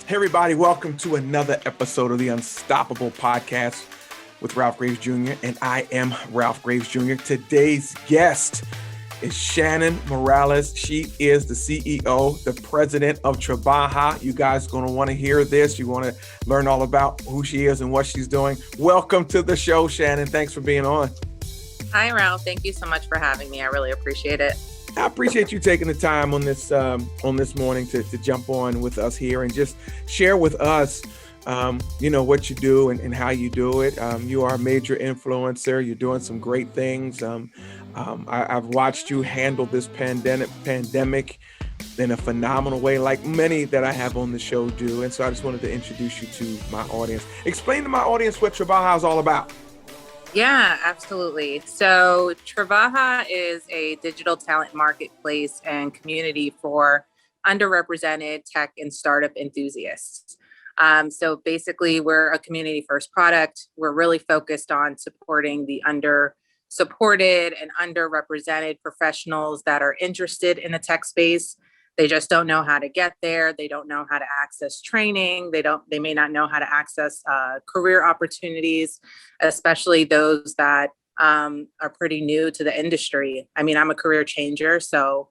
Hey everybody, welcome to another episode of the Unstoppable Podcast with Ralph Graves Jr. And I am Ralph Graves Jr. Today's guest is Shannon Morales. She is the CEO, the president of Trabaja. You guys are going to want to hear this. You want to learn all about who she is and what she's doing. Welcome to the show, Shannon. Thanks for being on. Hi, Ralph. Thank you so much for having me. I really appreciate it. I appreciate you taking the time on this morning to jump on with us here and just share with us, what you do and how you do it. You are a major influencer. You're doing some great things. I've watched you handle this pandemic in a phenomenal way, like many that I have on the show do. And so I just wanted to introduce you to my audience. Explain to my audience what Trabaja is all about. Yeah, absolutely. So Trabaja is a digital talent marketplace and community for underrepresented tech and startup enthusiasts. So basically, we're a community first product. We're really focused on supporting the under-supported and underrepresented professionals that are interested in the tech space. They just don't know how to get there. They don't know how to access training. They may not know how to access career opportunities, especially those that are pretty new to the industry. I mean, I'm a career changer, so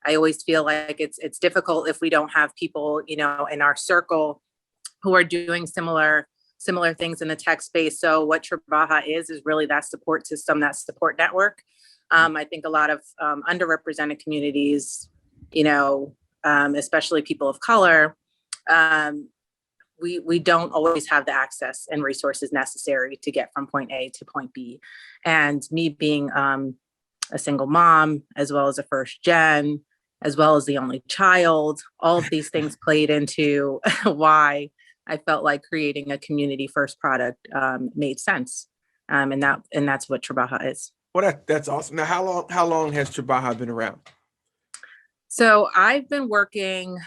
I always feel like it's difficult if we don't have people, in our circle who are doing similar things in the tech space. So what Trabaja is really that support system, that support network. I think a lot of underrepresented communities, especially people of color, we don't always have the access and resources necessary to get from point A to point B. And me being a single mom, as well as a first gen, as well as the only child, all of these things played into why I felt like creating a community first product made sense. And that's what Trabaja is. Well, that's awesome. Now, how long has Trabaja been around? So I've been working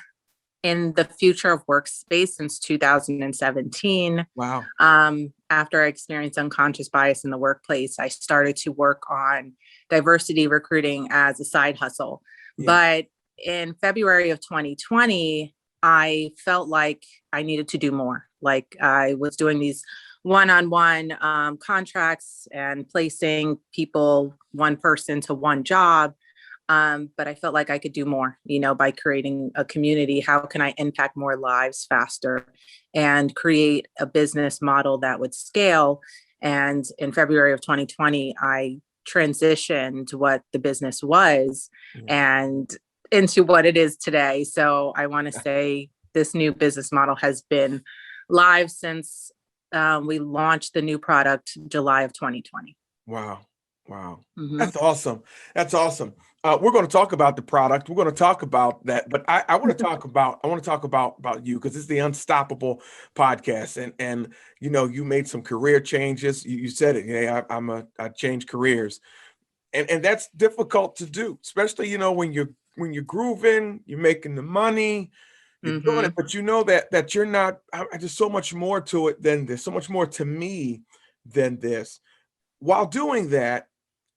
in the future of workspace since 2017. Wow. After I experienced unconscious bias in the workplace, I started to work on diversity recruiting as a side hustle. Yeah. But in February of 2020, I felt like I needed to do more. Like I was doing these one-on-one contracts and placing people, one person to one job. But I felt like I could do more, by creating a community. How can I impact more lives faster and create a business model that would scale? And in February of 2020, I transitioned what the business was and into what it is today. So I want to say this new business model has been live since we launched the new product July of 2020. Wow. Mm-hmm. That's awesome. We're going to talk about the product. We're going to talk about that, but I want to talk about you because it's the Unstoppable Podcast, and you made some career changes. You said it. Yeah, I changed careers, and that's difficult to do, especially when you're grooving, you're making the money, you're doing it, but that you're not. There's so much more to it than this. So much more to me than this. While doing that,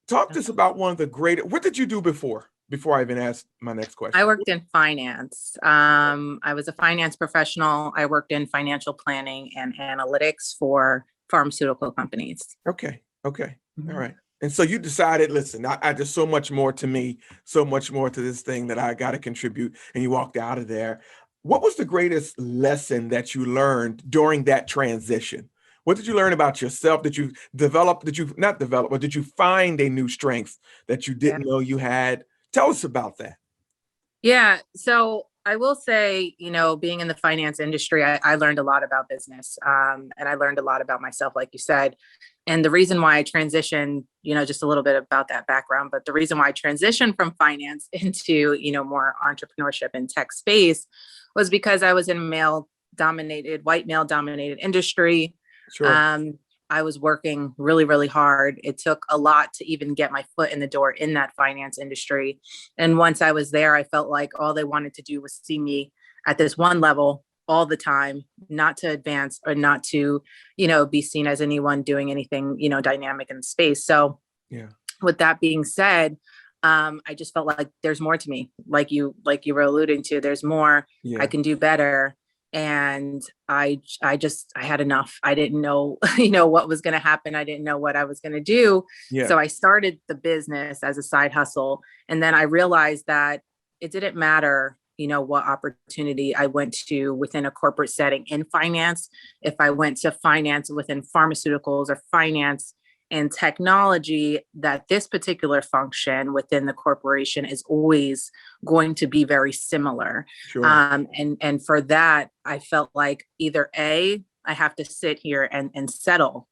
talk to us about one of the great. What did you do before I even ask my next question? I worked in finance. I was a finance professional. I worked in financial planning and analytics for pharmaceutical companies. Okay. Mm-hmm. All right. And so you decided, listen, I just so much more to me, so much more to this thing that I got to contribute. And you walked out of there. What was the greatest lesson that you learned during that transition? What did you learn about yourself? Did you develop, or did you find a new strength that you didn't know you had? Tell us about that. Yeah. So I will say, being in the finance industry, I learned a lot about business, and I learned a lot about myself, like you said. And the reason why I transitioned, just a little bit about that background, but the reason why I transitioned from finance into, more entrepreneurship and tech space was because I was in white male dominated industry. Sure. I was working really, really hard. It took a lot to even get my foot in the door in that finance industry. And once I was there, I felt like all they wanted to do was see me at this one level all the time, not to advance or not to, be seen as anyone doing anything, dynamic in the space. So with that being said, I just felt like there's more to me. Like you were alluding to, there's more. I can do better. And I had enough. I didn't know, what was going to happen. I didn't know what I was going to do. Yeah. So I started the business as a side hustle. And then I realized that it didn't matter, what opportunity I went to within a corporate setting in finance. If I went to finance within pharmaceuticals or finance and technology, that this particular function within the corporation is always going to be very similar. Sure. And for that, I felt like either A, I have to sit here and settle,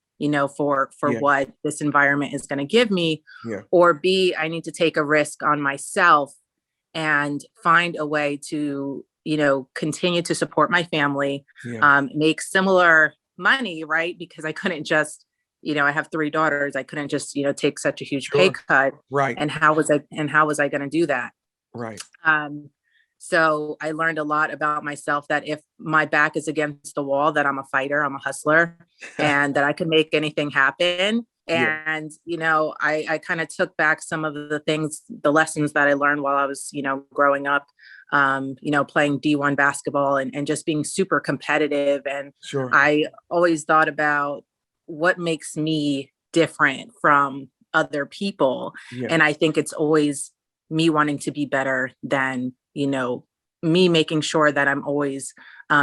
for Yeah. what this environment is going to give me, Yeah. or B, I need to take a risk on myself and find a way to, continue to support my family, Yeah. make similar money, right? Because I couldn't just, I have 3 daughters. I couldn't just, take such a huge pay Sure. cut. Right. And how was I going to do that? Right. So I learned a lot about myself, that if my back is against the wall, that I'm a fighter, I'm a hustler, and that I can make anything happen. Yeah. And, I kind of took back some of the lessons that I learned while I was, growing up, playing D1 basketball and just being super competitive. And Sure. I always thought about what makes me different from other people. Yeah. And I think it's always me wanting to be better than, me making sure that I'm always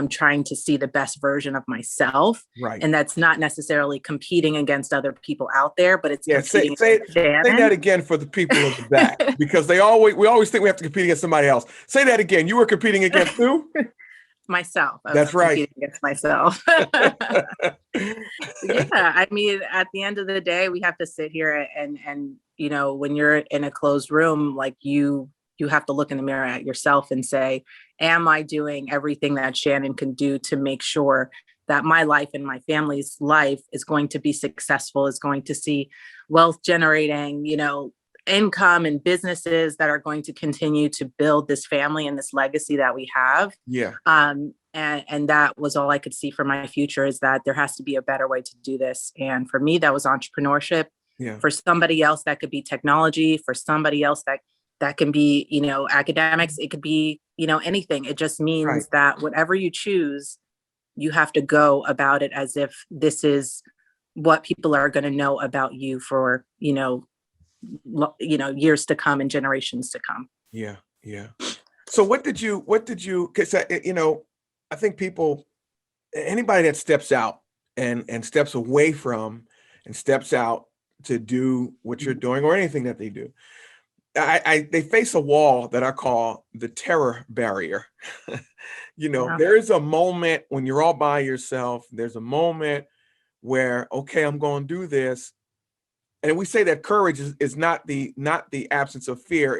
trying to see the best version of myself. Right. And that's not necessarily competing against other people out there, but it's competing Say against Shannon. that again for the people in the back, because we always think we have to compete against somebody else. Say that again. You were competing against who? Myself. That's right. Competing against myself. Yeah, I mean, at the end of the day, we have to sit here and when you're in a closed room, like you have to look in the mirror at yourself and say, am I doing everything that Shannon can do to make sure that my life and my family's life is going to be successful, is going to see wealth generating, income and businesses that are going to continue to build this family and this legacy that we have. Yeah. And that was all I could see for my future, is that there has to be a better way to do this. And for me, that was entrepreneurship. Yeah. For somebody else, that could be technology. For somebody else, that can be, academics. It could be, anything. It just means that whatever you choose, you have to go about it as if this is what people are going to know about you for, years to come and generations to come. Yeah. Yeah. So what did you, cause I think anybody that steps out and steps away from and steps out to do what you're doing, or anything that they do, they face a wall that I call the terror barrier. Yeah. There is a moment when you're all by yourself. There's a moment where, okay, I'm going to do this. And we say that courage is not the absence of fear.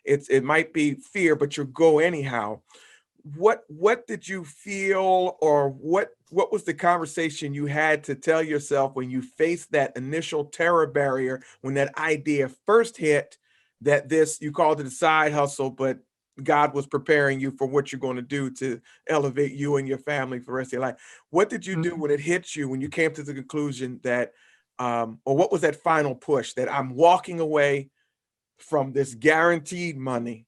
It might be fear, but you go anyhow. What did you feel, or what was the conversation you had to tell yourself when you faced that initial terror barrier, when that idea first hit, that you called it a side hustle, but God was preparing you for what you're going to do to elevate you and your family for the rest of your life? What did you do when it hit you, when you came to the conclusion that, or what was that final push, that I'm walking away from this guaranteed money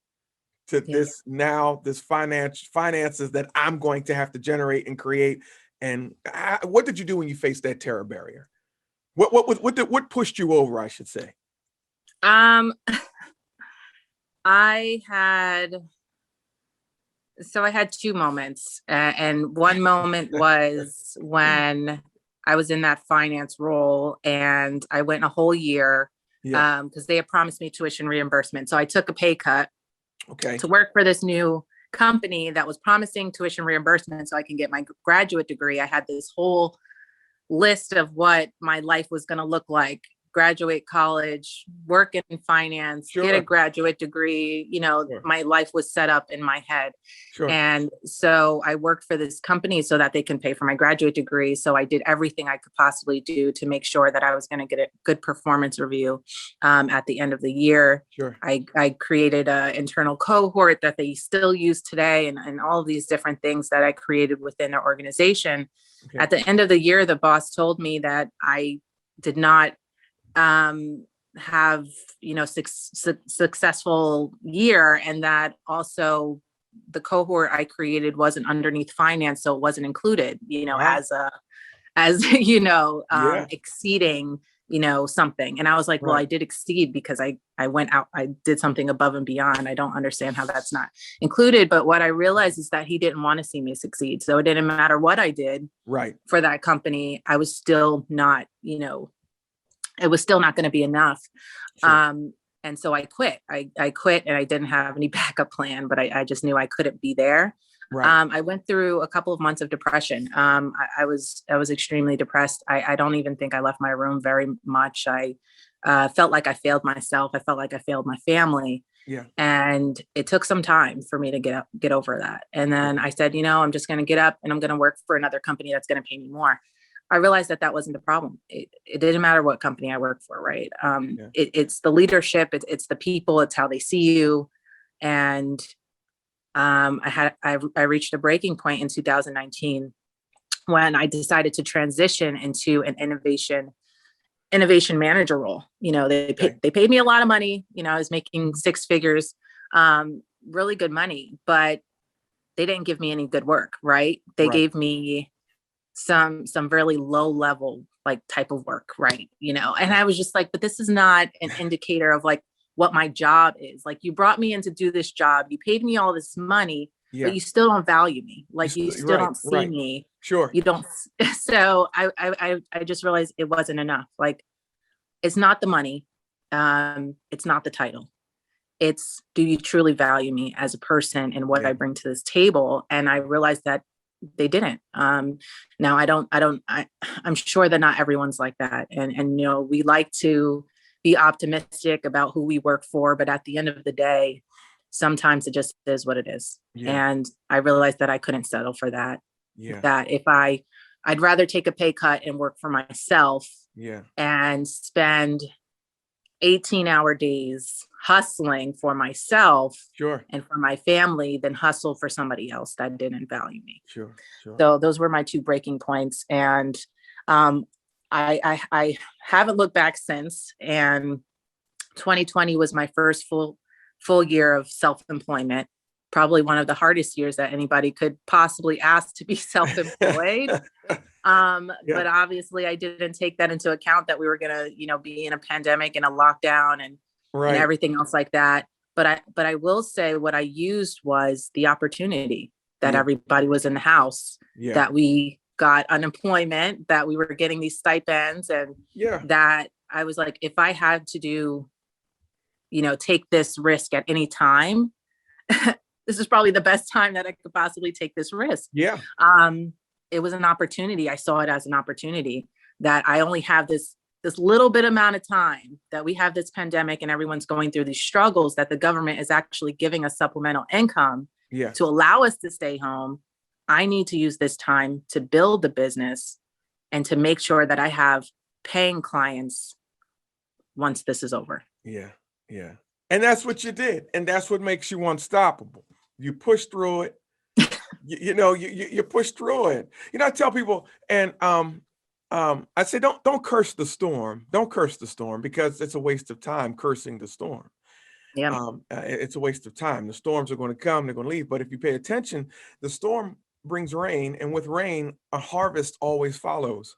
to this finances that I'm going to have to generate and create? And what did you do when you faced that terror barrier? What pushed you over, I should say? I had 2 moments, and one moment was when I was in that finance role, and I went a whole year because they had promised me tuition reimbursement. So I took a pay cut to work for this new company that was promising tuition reimbursement so I can get my graduate degree. I had this whole list of what my life was going to look like: graduate college, work in finance, get a graduate degree. My life was set up in my head. And so I worked for this company so that they can pay for my graduate degree. So I did everything I could possibly do to make sure that I was going to get a good performance review at the end of the year. I created an internal cohort that they still use today, and all of these different things that I created within their organization. At the end of the year, the boss told me that I did not have successful year, and that also the cohort I created wasn't underneath finance, so it wasn't included, Wow. as Yeah. exceeding, something. And I was like, well, Right. I did exceed because I went out, I did something above and beyond. I don't understand how that's not included. But what I realized is that he didn't want to see me succeed. So it didn't matter what I did Right. for that company. I was still not, it was still not going to be enough. Sure. And so I quit. I quit, and I didn't have any backup plan, but I just knew I couldn't be there. Right. I went through a couple of months of depression. I was extremely depressed. I don't even think I left my room very much. I felt like I failed myself. I felt like I failed my family. Yeah. And it took some time for me to get over that. And then I said, I'm just going to get up and I'm going to work for another company that's going to pay me more. I realized that wasn't the problem. It didn't matter what company I worked for, right? Yeah. It's the leadership, it's the people, it's how they see you. And I reached a breaking point in 2019 when I decided to transition into an innovation manager role. Okay. They paid me a lot of money. I was making six figures, really good money, but they didn't give me any good work, right? They Right. gave me some really low level like type of work, right? And I was just like, but this is not an indicator of like what my job is. Like, you brought me in to do this job, you paid me all this money, Yeah. but you still don't value me. Like, you still Right. don't see Right. me. Sure. You don't. So I just realized it wasn't enough. Like, it's not the money, it's not the title, it's, do you truly value me as a person and what Yeah. I bring to this table? And I realized that they didn't. Now I'm sure that not everyone's like that. And, we like to be optimistic about who we work for, but at the end of the day, sometimes it just is what it is. Yeah. And I realized that I couldn't settle for that, Yeah. that if I'd rather take a pay cut and work for myself Yeah. and spend 18-hour days hustling for myself Sure. and for my family than hustle for somebody else that didn't value me. Sure. Sure. So those were my two breaking points. And I haven't looked back since. And 2020 was my first full year of self-employment. Probably one of the hardest years that anybody could possibly ask to be self-employed. Yeah. But obviously I didn't take that into account, that we were going to, be in a pandemic and a lockdown and Right. everything else like that. But I will say what I used was the opportunity that Yeah. everybody was in the house, Yeah. that we got unemployment, that we were getting these stipends, and Yeah. that I was like, if I had to do, take this risk at any time, this is probably the best time that I could possibly take this risk. Yeah. It was an opportunity. I saw it as an opportunity that I only have this little bit amount of time, that we have this pandemic and everyone's going through these struggles, that the government is actually giving us supplemental income Yeah. to allow us to stay home. I need to use this time to build the business and to make sure that I have paying clients once this is over. Yeah. Yeah. And that's what you did. And that's what makes you unstoppable. You push through it. You push through it. I tell people, and I say, don't curse the storm. Don't curse the storm, because it's a waste of time cursing the storm. Yeah. It's a waste of time. The storms are going to come, they're going to leave. But if you pay attention, the storm brings rain, and with rain, a harvest always follows.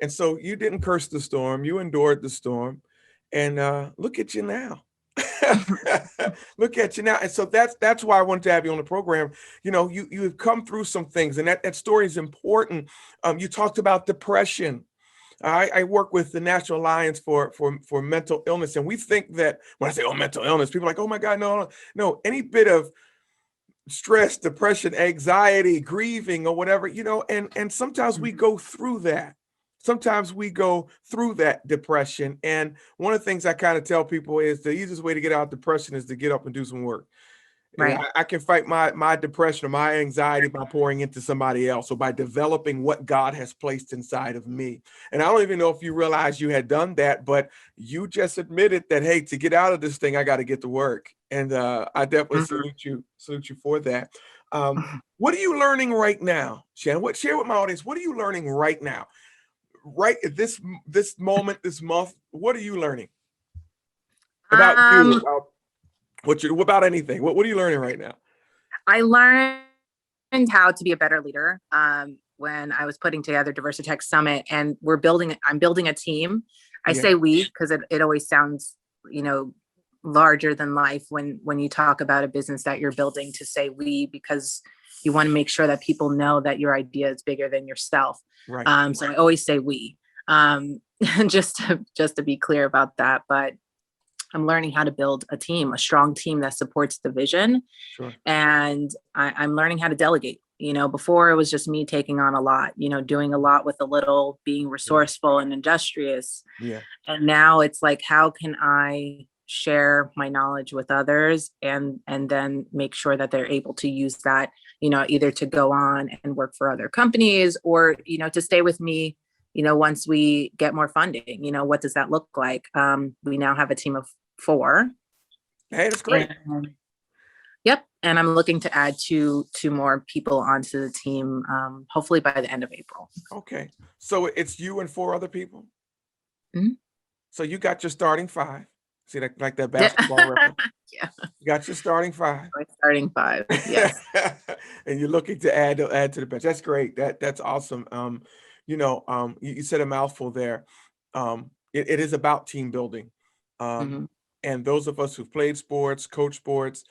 And so you didn't curse the storm, you endured the storm, and look at you now. Look at you now. And so that's why I wanted to have you on the program. You have come through some things, and that story is important. You talked about depression. I work with the National Alliance for Mental Illness, and we think that when I say, mental illness, people are like, oh my God, no, any bit of stress, depression, anxiety, grieving, or whatever, and sometimes we go through that. Sometimes we go through that depression. And one of the things I kind of tell people is the easiest way to get out of depression is to get up and do some work. Right. I can fight my depression or my anxiety by pouring into somebody else, or by developing what God has placed inside of me. And I don't even know if you realize you had done that, but you just admitted that, hey, to get out of this thing, I got to get to work. And I definitely salute you for that. What are you learning right now, Shannon? Share with my audience, what are you learning right now? Right at this moment, this month, what are you learning about you, about about anything? What are you learning right now? I learned how to be a better leader when I was putting together Diversity Tech Summit, and I'm building a team. I Yeah. say we because it always sounds, you know, larger than life when you talk about a business that you're building, to say we, because you want to make sure that people know that your idea is bigger than yourself. Right. So I always say we, just to be clear about that. But I'm learning how to build a team, a strong team that supports the vision. Sure. And I'm learning how to delegate. You know, before it was just me taking on a lot, you know, doing a lot with a little, being resourceful and industrious. Yeah. And now it's like, how can I share my knowledge with others, and then make sure that they're able to use that, you know, either to go on and work for other companies, or, you know, to stay with me, you know, once we get more funding. You know, what does that look like? We now have a team of 4. Hey, that's great. Yep. And I'm looking to add two more people onto the team, hopefully by the end of April. Okay. So it's you and 4 other people? Mhm. So you got your starting 5. See that, like that basketball reference? Yeah. You got your starting 5. My starting 5. Yes. And you're looking to add to the bench. That's great. That's awesome. You said a mouthful there. It is about team building. Mhm. And those of us who've played sports, coach sports,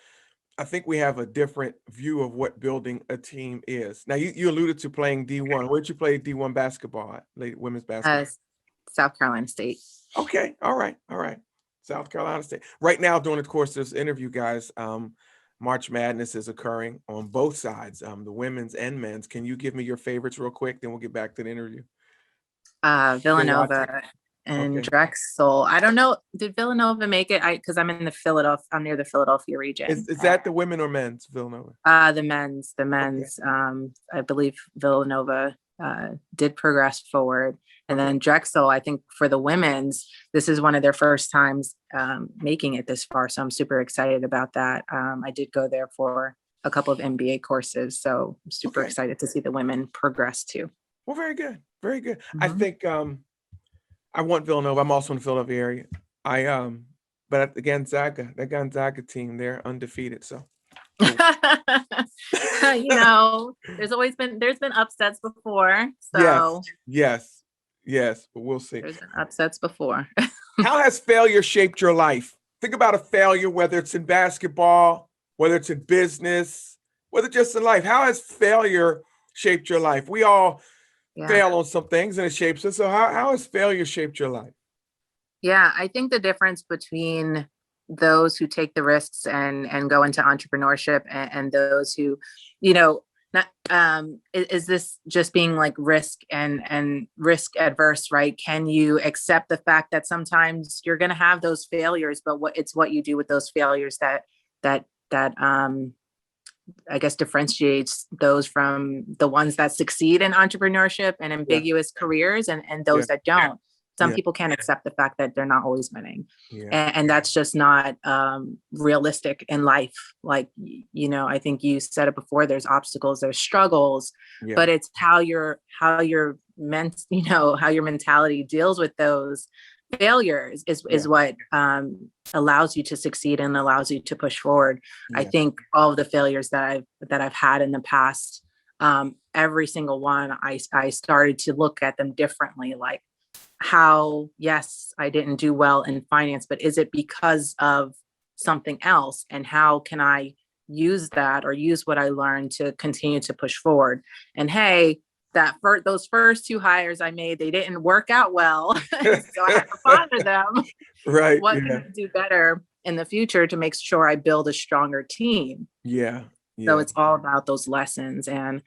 I think we have a different view of what building a team is. Now, you alluded to playing D1. Where'd you play D1 basketball at? Women's basketball? South Carolina State. Okay. All right. South Carolina State. Right now, during the course of this interview, guys, March Madness is occurring on both sides, the women's and men's. Can you give me your favorites real quick? Then we'll get back to the interview. Villanova and Okay. Drexel. I don't know. Did Villanova make it? Because I'm in I'm near the Philadelphia region. Is that the women or men's Villanova? The men's. I believe Villanova did progress forward. And then Drexel, I think for the women's, this is one of their first times making it this far. So I'm super excited about that. I did go there for a couple of MBA courses. So I'm super excited to see the women progress too. Well, very good. Very good. Mm-hmm. I think I want Villanova. I'm also in the Philadelphia area. But the Gonzaga team, they're undefeated. So you know, there's been upsets before. So yes, but we'll see. There's been upsets before. How has failure shaped your life? Think about a failure, whether it's in basketball, whether it's in business, whether just in life. How has failure shaped your life? We all fail on some things and it shapes us. So how has failure shaped your life? Yeah, I think the difference between those who take the risks and go into entrepreneurship and those who, you know, not is this just being like risk and risk adverse, right? Can you accept the fact that sometimes you're going to have those failures, but what you do with those failures that I guess differentiates those from the ones that succeed in entrepreneurship and ambiguous careers and those that don't. Some people can't accept the fact that they're not always winning. And that's just not realistic in life. Like, you know, I think you said it before, there's obstacles, there's struggles, but it's how your mentality deals with those failures is what allows you to succeed and allows you to push forward. I think all of the failures that I've had in the past, every single one, I started to look at them differently. Like, how, yes, I didn't do well in finance, but is it because of something else? And how can I use that or use what I learned to continue to push forward? And hey, those first 2 hires I made, they didn't work out well. So I have to ponder them. Right. What can I do better in the future to make sure I build a stronger team? So it's all about those lessons. And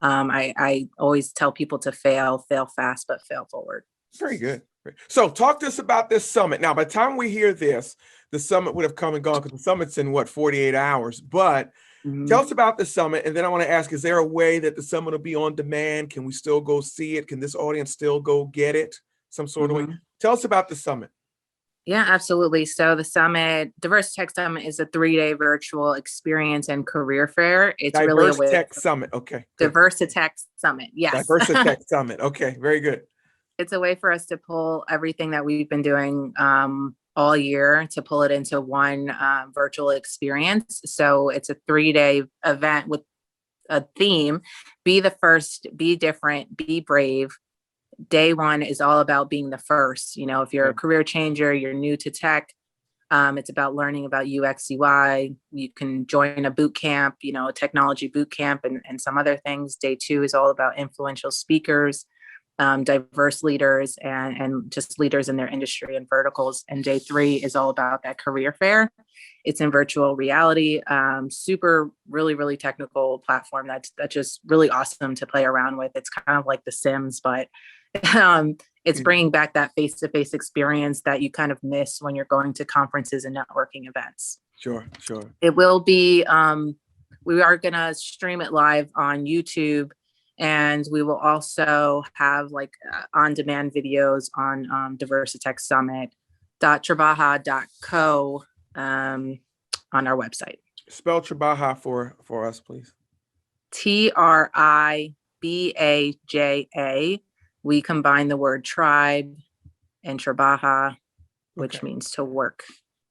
I always tell people to fail fast, but fail forward. Very good. So talk to us about this summit. Now, by the time we hear this, the summit would have come and gone, because the summit's in 48 hours. But tell us about the summit. And then I want to ask, is there a way that the summit will be on demand? Can we still go see it? Can this audience still go get it some sort of way? Tell us about the summit. Yeah, absolutely. So the summit, Diverse Tech Summit, is a 3-day virtual experience and career fair. It's really a way. Tech Summit. Okay. Diverse Tech Summit. Yes. Diverse Tech Summit. Okay. Very good. It's a way for us to pull everything that we've been doing all year to pull it into one virtual experience. So it's a 3-day event with a theme: be the first, be different, be brave. Day one is all about being the first. You know, if you're a career changer, you're new to tech, it's about learning about UX, UI. You can join a boot camp, you know, a technology boot camp, and some other things. Day two is all about influential speakers, diverse leaders, and just leaders in their industry and verticals. And day three is all about that career fair. It's in virtual reality, super, really, really technical platform that's just really awesome to play around with. It's kind of like The Sims, but it's bringing back that face-to-face experience that you kind of miss when you're going to conferences and networking events. Sure. It will be, we are going to stream it live on YouTube, and we will also have like on-demand videos on Diversitech Summit.trabaja.co on our website. Spell Trabaja for us, please. Tribaja. We combine the word tribe and Trabaja, which means to work.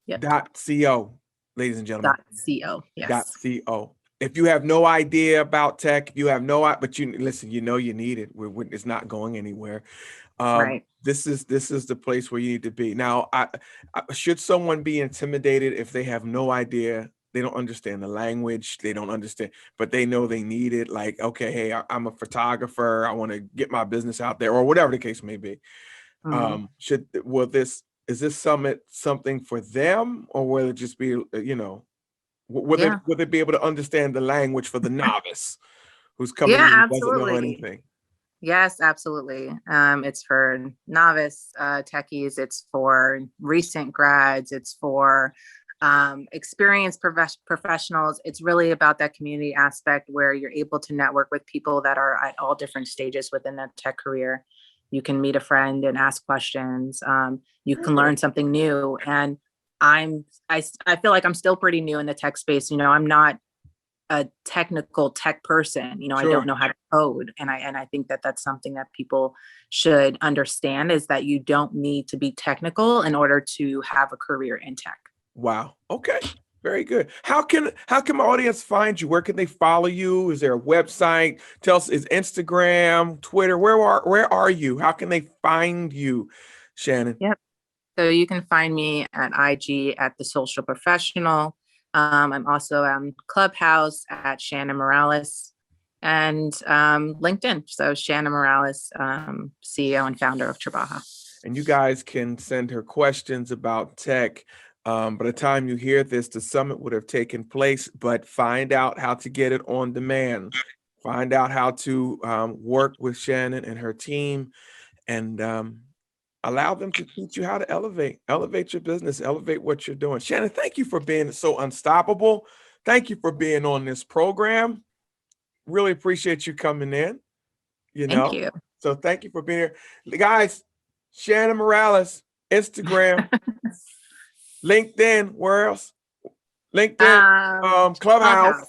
Yep. .co, ladies and gentlemen. .co. Yes. .co. If you have no idea about tech, you have but you listen, you know you need it. It's not going anywhere. Right. This is the place where you need to be. Now, should someone be intimidated if they have no idea? They don't understand the language. They don't understand, but they know they need it. Like, okay, hey, I'm a photographer. I want to get my business out there, or whatever the case may be. Mhm. Is this summit something for them, or will it just be, will they be able to understand the language for the novice who's coming in and doesn't know anything? Yes, absolutely. It's for novice techies. It's for recent grads. It's for experienced professionals. It's really about that community aspect where you're able to network with people that are at all different stages within that tech career. You can meet a friend and ask questions. You can learn something new. And I feel like I'm still pretty new in the tech space. You know, I'm not a technical tech person. You know, I don't know how to code. And I think that that's something that people should understand, is that you don't need to be technical in order to have a career in tech. Wow. Okay. Very good. How can my audience find you? Where can they follow you? Is there a website? Tell us, is Instagram, Twitter, where are you? How can they find you, Shannon? Yep. So you can find me at IG at The Social Professional. I'm also on Clubhouse at Shannon Morales, and LinkedIn. So Shannon Morales, CEO and founder of Trabaja. And you guys can send her questions about tech. By the time you hear this, the summit would have taken place, but find out how to get it on demand. Find out how to work with Shannon and her team, and allow them to teach you how to elevate your business, elevate what you're doing. Shannon, thank you for being so unstoppable. Thank you for being on this program. Really appreciate you coming in. Thank you. So thank you for being here. Guys, Shannon Morales, Instagram, LinkedIn, where else? LinkedIn, Clubhouse.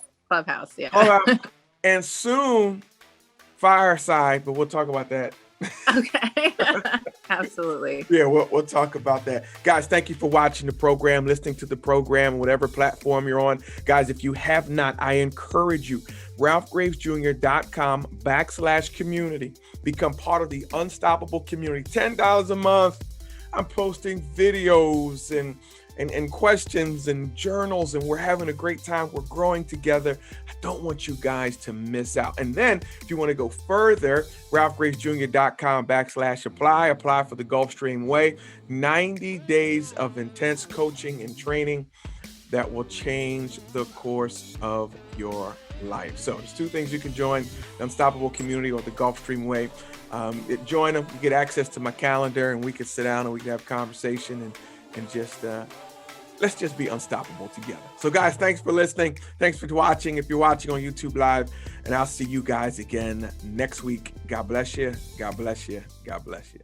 Yeah. Clubhouse. And soon, Fireside, but we'll talk about that. Okay. Absolutely. Yeah, we'll talk about that. Guys, thank you for watching the program, listening to the program, whatever platform you're on. Guys, if you have not, I encourage you, ralphgravesjr.com/community. Become part of the unstoppable community. $10 a month. I'm posting videos and questions and journals, and we're having a great time. We're growing together. I don't want you guys to miss out. And then if you want to go further, ralphgravesjr.com/apply. Apply for the Gulfstream Way. 90 days of intense coaching and training that will change the course of your life. So there's two things you can join: the Unstoppable Community or the Gulfstream Way. Join them, you get access to my calendar, and we can sit down and we can have conversation and just let's just be unstoppable together. So guys, thanks for listening. Thanks for watching. If you're watching on YouTube Live, and I'll see you guys again next week. God bless you. God bless you. God bless you.